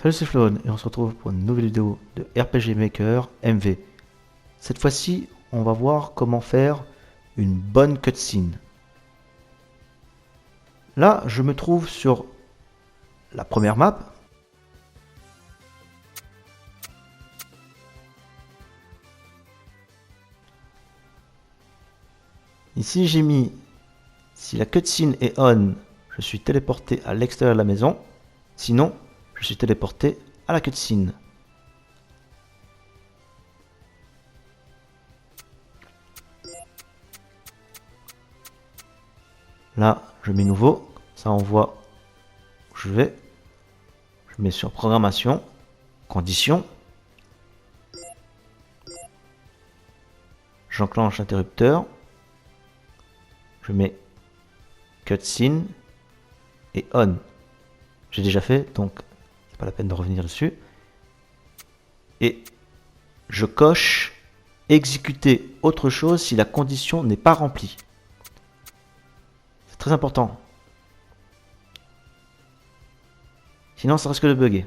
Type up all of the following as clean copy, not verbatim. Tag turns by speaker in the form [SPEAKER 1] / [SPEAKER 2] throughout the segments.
[SPEAKER 1] Salut, c'est Florent et on se retrouve pour une nouvelle vidéo de RPG Maker MV. Cette fois-ci, on va voir comment faire une bonne cutscene. Là, je me trouve sur la première map. Ici, j'ai mis si la cutscene est on, je suis téléporté à l'extérieur de la maison. Sinon, je suis téléporté à la cutscene. Là, je mets nouveau. Ça, on voit où je vais. Je mets sur programmation, conditions. J'enclenche l'interrupteur. Je mets cutscene et on. J'ai déjà fait, donc c'est pas la peine de revenir dessus. Et je coche exécuter autre chose si la condition n'est pas remplie. C'est très important. Sinon, ça risque de bugger.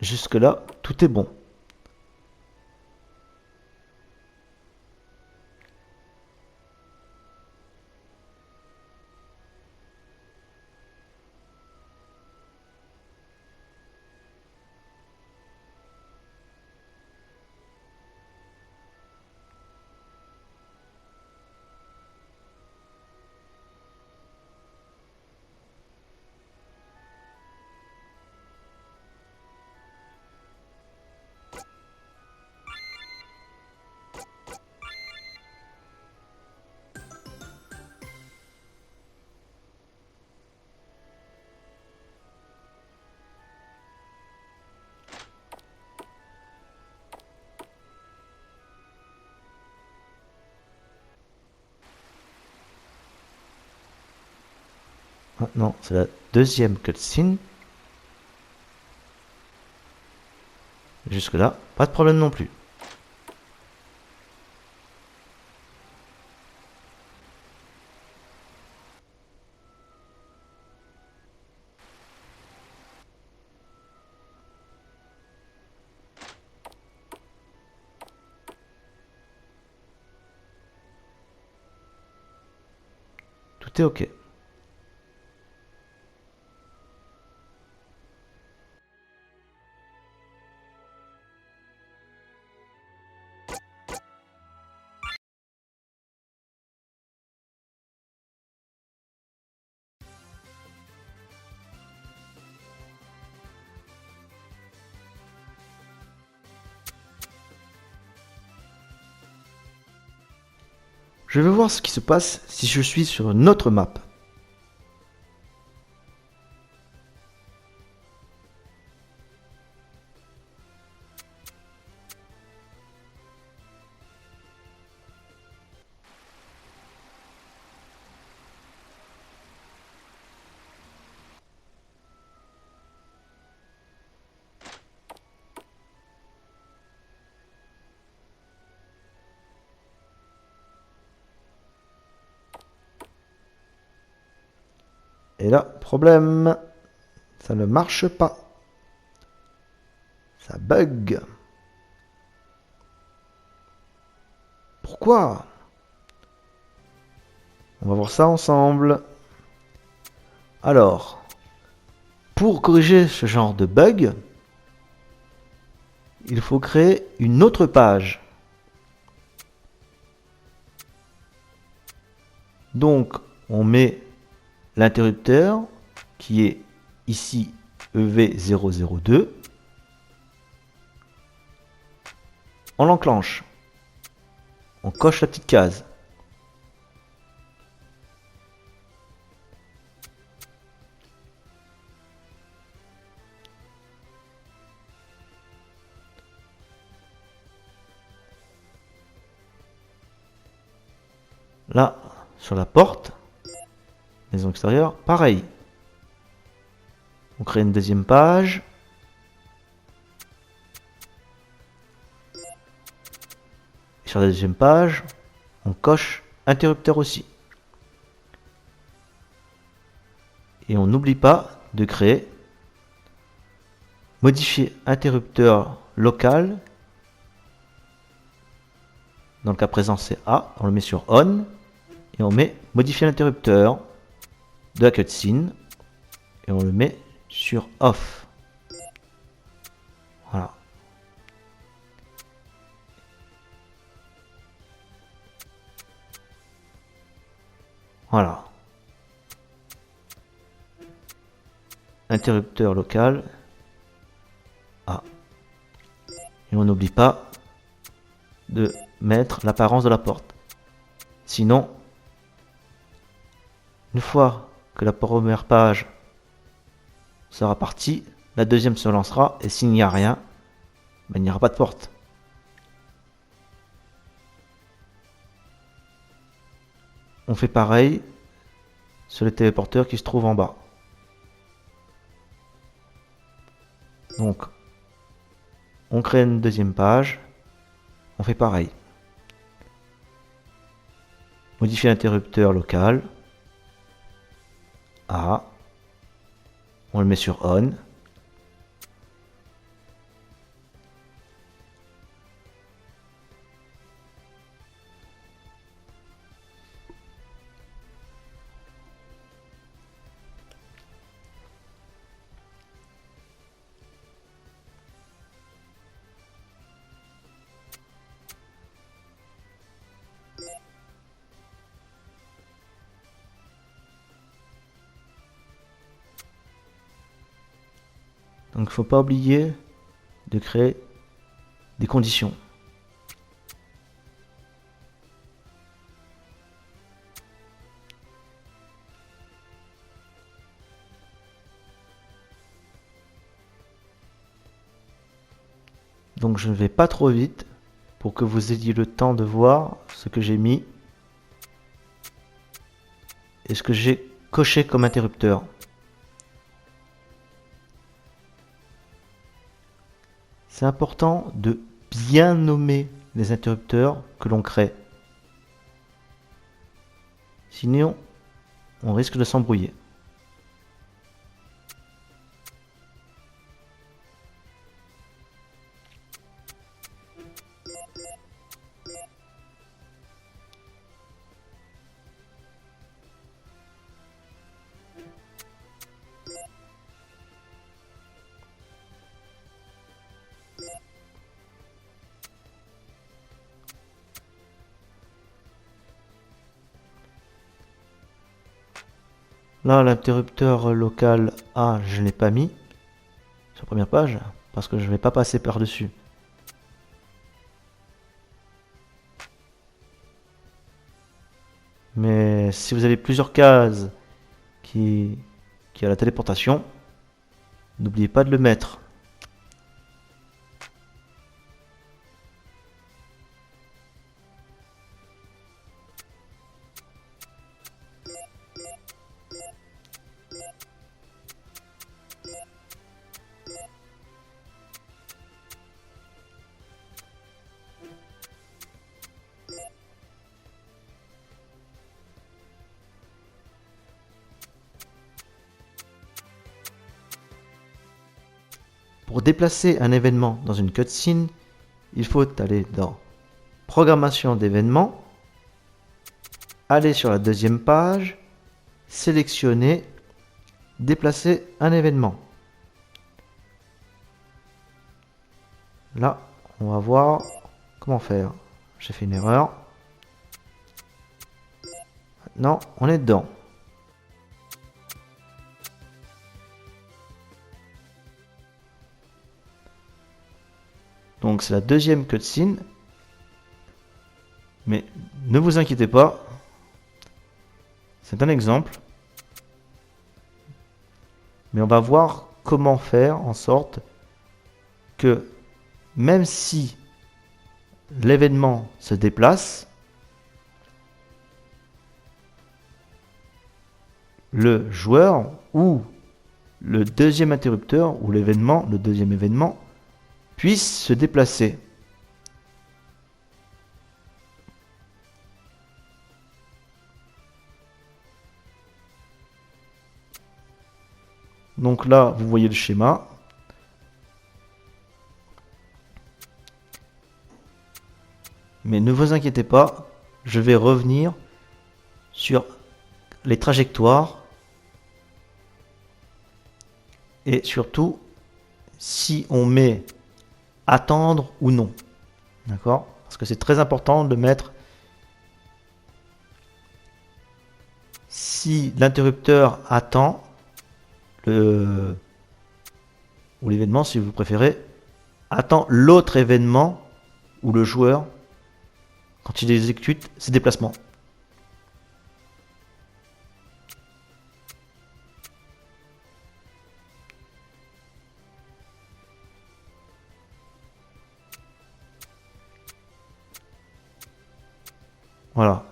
[SPEAKER 1] Jusque-là, tout est bon. Maintenant, c'est la deuxième cutscene. Jusque-là, pas de problème non plus. Tout est OK. Je vais voir ce qui se passe si je suis sur une autre map. Et là, problème, ça ne marche pas. Ça bug. Pourquoi? On va voir ça ensemble. Alors, pour corriger ce genre de bug, il faut créer une autre page. Donc, on met l'interrupteur qui est ici EV002. On l'enclenche. On coche la petite case. Là, sur la porte, maison extérieure, pareil. On crée une deuxième page. Et sur la deuxième page, on coche interrupteur aussi. Et on n'oublie pas de créer modifier interrupteur local. Dans le cas présent, c'est A. On le met sur on. Et on met modifier l'interrupteur de la cutscene. Et on le met sur off. Voilà. Voilà. Interrupteur local. A. Et on n'oublie pas de mettre l'apparence de la porte. Sinon, une fois que la première page sera partie, la deuxième se lancera et s'il n'y a rien, ben, il n'y aura pas de porte. On fait pareil sur le téléporteur qui se trouve en bas. Donc, on crée une deuxième page. On fait pareil. Modifier l'interrupteur local. A. On le met sur on. Donc il ne faut pas oublier de créer des conditions. Donc je ne vais pas trop vite pour que vous ayez le temps de voir ce que j'ai mis et ce que j'ai coché comme interrupteur. C'est important de bien nommer les interrupteurs que l'on crée. Sinon, on risque de s'embrouiller. Là, l'interrupteur local A, je ne l'ai pas mis sur la première page parce que je ne vais pas passer par-dessus. Mais si vous avez plusieurs cases qui a la téléportation, n'oubliez pas de le mettre. Pour déplacer un événement dans une cutscene, il faut aller dans Programmation d'événements, aller sur la deuxième page, sélectionner, déplacer un événement. Là, on va voir comment faire. J'ai fait une erreur. Non, on est dedans. Donc c'est la deuxième cutscene. Mais ne vous inquiétez pas. C'est un exemple. Mais on va voir comment faire en sorte que même si l'événement se déplace, le joueur ou le deuxième interrupteur ou l'événement, le deuxième événement, puisse se déplacer. Donc là, vous voyez le schéma. Mais ne vous inquiétez pas, je vais revenir sur les trajectoires et surtout si on met attendre ou non. D'accord? Parce que c'est très important de mettre si l'interrupteur attend ou l'événement si vous préférez attend l'autre événement ou le joueur quand il exécute ses déplacements. Voilà.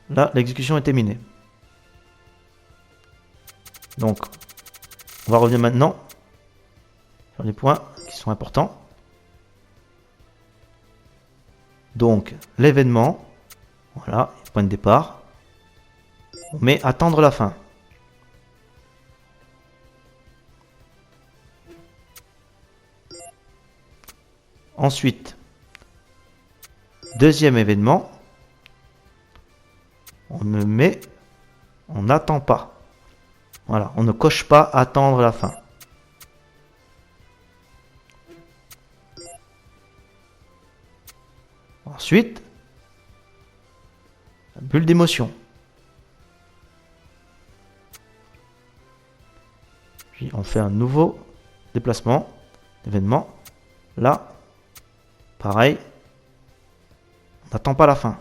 [SPEAKER 1] Là, l'exécution est terminée. Donc, on va revenir maintenant sur les points qui sont importants. Donc, l'événement, voilà, point de départ. On met attendre la fin. Ensuite, deuxième événement, on n'attend pas. Voilà, on ne coche pas attendre la fin. Ensuite, la bulle d'émotion. Puis on fait un nouveau déplacement, événement. Là, pareil, on n'attend pas la fin.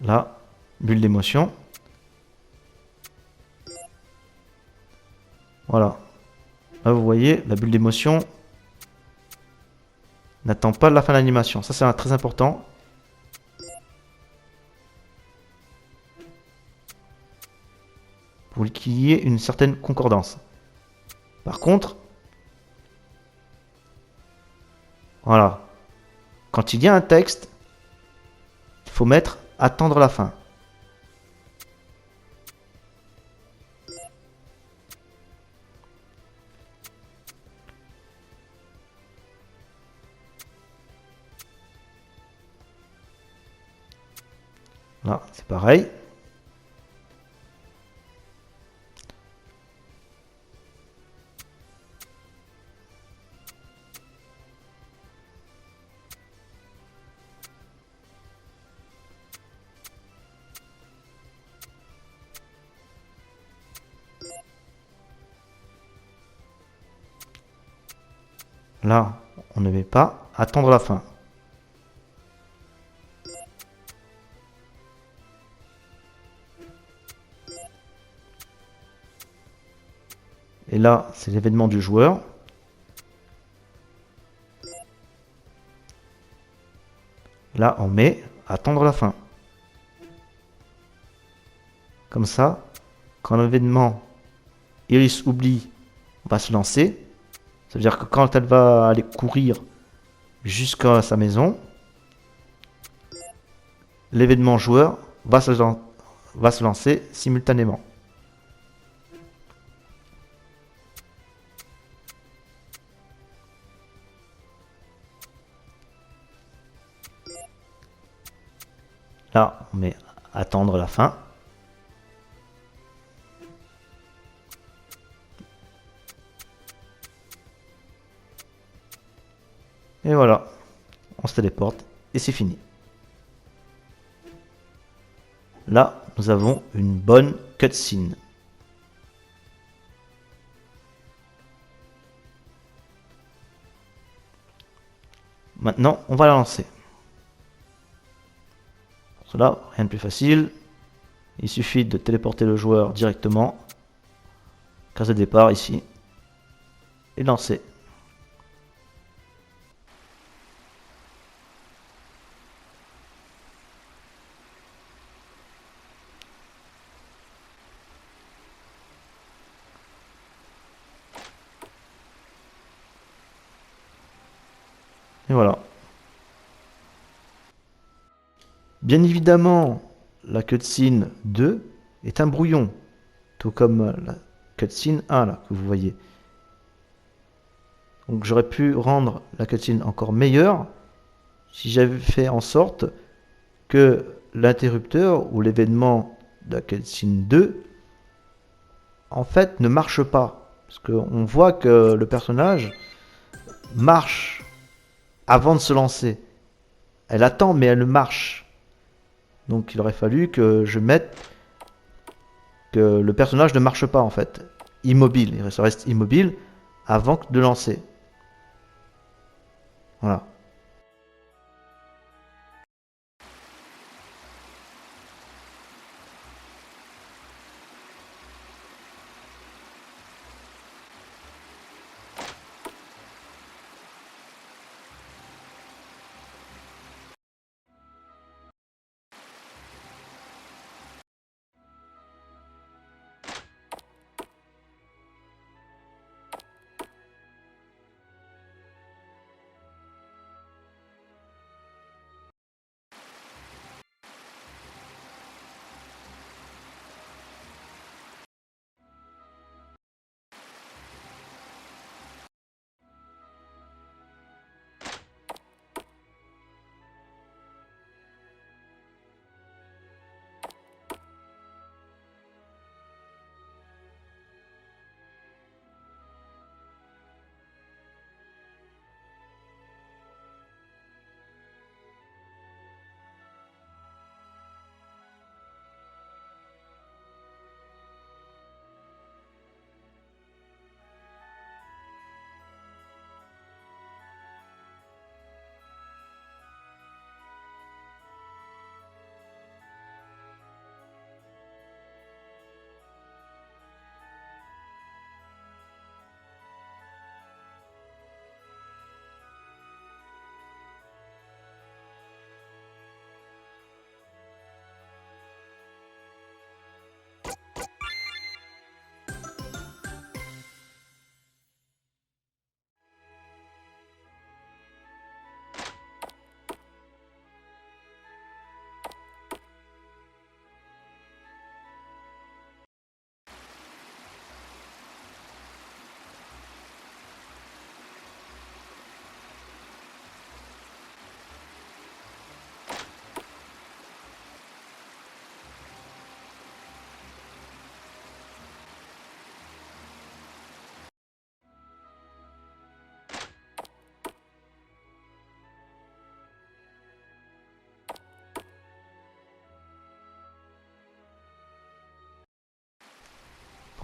[SPEAKER 1] Là, bulle d'émotion. Voilà. Là, vous voyez, la bulle d'émotion n'attend pas la fin de l'animation. Ça, c'est très important. Pour qu'il y ait une certaine concordance. Par contre, voilà. Quand il y a un texte, il faut mettre attendre la fin. Là, c'est pareil. Là, on ne met pas attendre la fin. Et là, c'est l'événement du joueur. Là, on met attendre la fin. Comme ça, quand l'événement Iris oublie va se lancer, ça veut dire que quand elle va aller courir jusqu'à sa maison, l'événement joueur va se lancer simultanément. Là, on met attendre la fin. Et voilà, on se téléporte et c'est fini. Là, nous avons une bonne cutscene. Maintenant, on va la lancer. Pour cela, rien de plus facile. Il suffit de téléporter le joueur directement. Case de départ ici. Et lancer. Et voilà. Bien évidemment, la cutscene 2 est un brouillon, tout comme la cutscene 1 là, que vous voyez. Donc j'aurais pu rendre la cutscene encore meilleure si j'avais fait en sorte que l'interrupteur ou l'événement de la cutscene 2 en fait ne marche pas. Parce qu'on voit que le personnage marche avant de se lancer. Elle attend mais elle marche. Donc il aurait fallu que je mette que le personnage ne marche pas en fait. Immobile, il reste immobile avant de lancer. Voilà.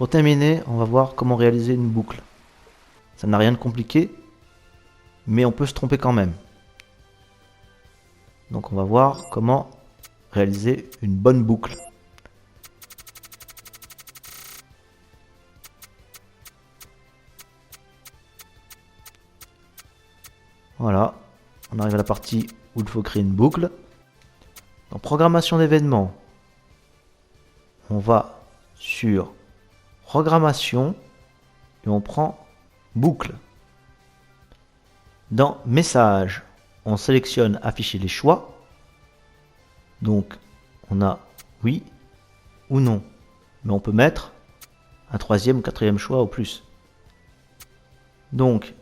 [SPEAKER 1] Pour terminer, on va voir comment réaliser une boucle. Ça n'a rien de compliqué, mais on peut se tromper quand même. Donc on va voir comment réaliser une bonne boucle. Voilà, on arrive à la partie où il faut créer une boucle. Dans programmation d'événements, on va sur programmation et on prend boucle. Dans message, on sélectionne afficher les choix. Donc on a oui ou non, mais on peut mettre un troisième ou quatrième choix au plus. Donc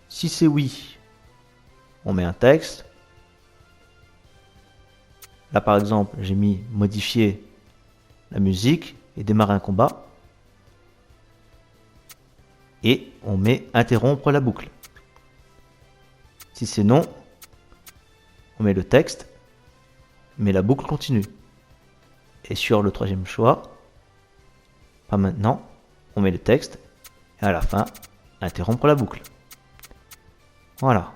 [SPEAKER 1] si c'est oui, on met un texte. Là par exemple, j'ai mis modifier la musique et démarrer un combat. Et on met interrompre la boucle. Si c'est non, on met le texte, mais la boucle continue. Et sur le troisième choix, pas maintenant, on met le texte, et à la fin, interrompre la boucle. Voilà.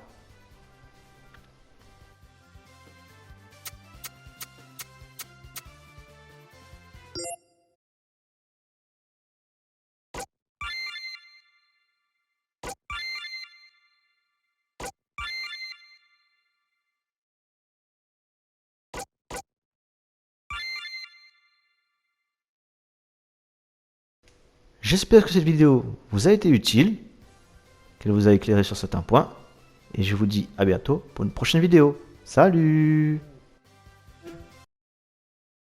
[SPEAKER 1] J'espère que cette vidéo vous a été utile, qu'elle vous a éclairé sur certains points, et je vous dis à bientôt pour une prochaine vidéo. Salut!